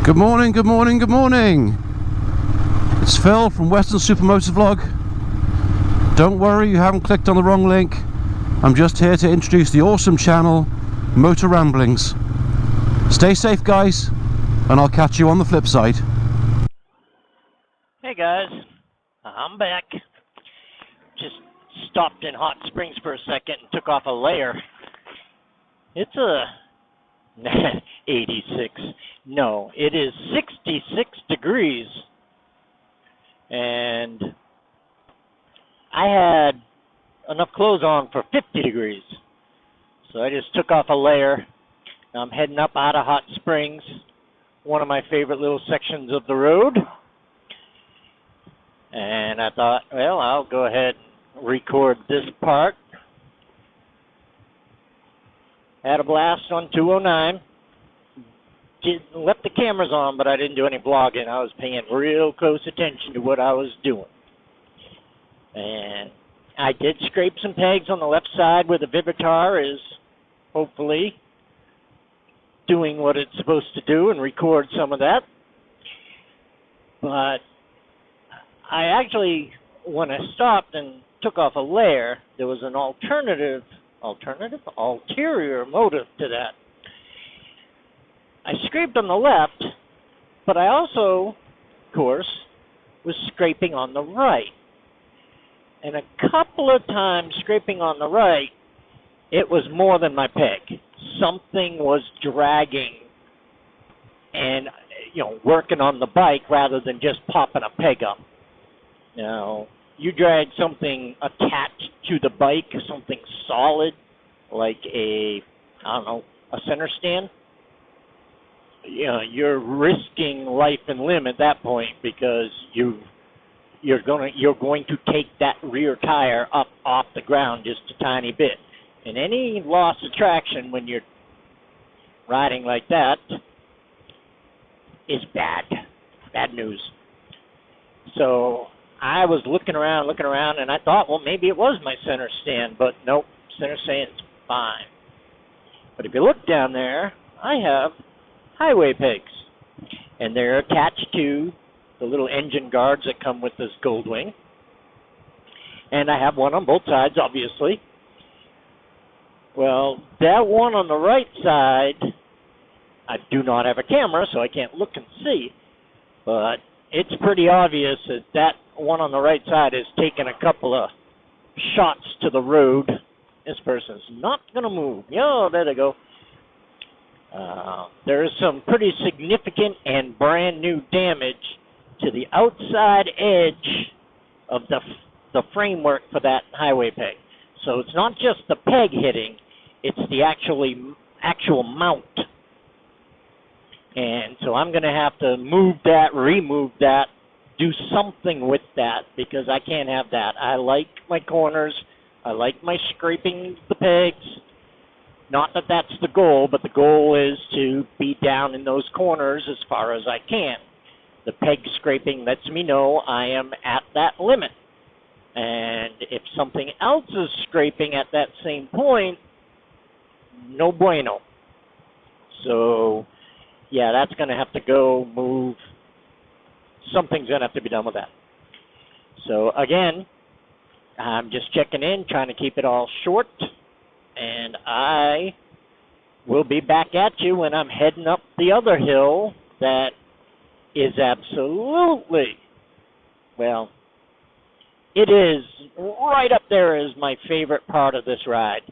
Good morning, good morning, good morning. It's Phil from Western Super Motovlog. Don't worry, you haven't clicked on the wrong link. I'm just here to introduce the awesome channel, Motoramblings. Stay safe, guys, and I'll catch you on the flip side. Hey guys, I'm back. Just stopped in Hot Springs for a second and took off a layer. It's a 86. No, it is 66 degrees. And I had enough clothes on for 50 degrees. So I just took off a layer. I'm heading up out of Hot Springs, one of my favorite little sections of the road. And I thought, well, I'll go ahead and record this part. Had a blast on 209. Left the cameras on, but I didn't do any vlogging. I was paying real close attention to what I was doing. And I did scrape some pegs on the left side where the Vivitar is hopefully doing what it's supposed to do and record some of that. But I actually, when I stopped and took off a layer, there was an ulterior motive to that. I scraped on the left, but I also, of course, was scraping on the right. And a couple of times scraping on the right, it was more than my peg. Something was dragging and, working on the bike rather than just popping a peg up. Now, you drag something attached to the bike, something solid, like a center stand. You're risking life and limb at that point because you're going to take that rear tire up off the ground just a tiny bit. And any loss of traction when you're riding like that is bad news. So I was looking around, and I thought, well, maybe it was my center stand, but nope, center stand's fine. But if you look down there, I have highway pegs, and they're attached to the little engine guards that come with this Goldwing. And I have one on both sides, obviously. Well, that one on the right side, I do not have a camera, so I can't look and see, but it's pretty obvious that that one on the right side has taken a couple of shots to the road. This person's not going to move. Yeah, there they go. There is some pretty significant and brand new damage to the outside edge of the framework for that highway peg. So it's not just the peg hitting, it's the actual mount. And so I'm going to have to move that, remove that, do something with that, because I can't have that. I like my corners. I like my scraping the pegs. Not that that's the goal, but the goal is to be down in those corners as far as I can. The peg scraping lets me know I am at that limit. And if something else is scraping at that same point, no bueno. So, yeah, that's going to have to go move. Something's going to have to be done with that. So, again, I'm just checking in, trying to keep it all short. And I will be back at you when I'm heading up the other hill that is absolutely, well, it is right up there as my favorite part of this ride.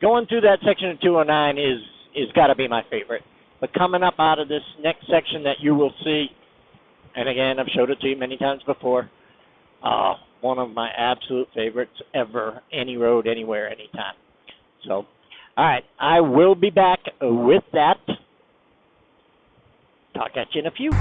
Going through that section of 209 is got to be my favorite. But coming up out of this next section that you will see, and again, I've showed it to you many times before, one of my absolute favorites ever, any road, anywhere, anytime. So, all right, I will be back with that. Talk at you in a few.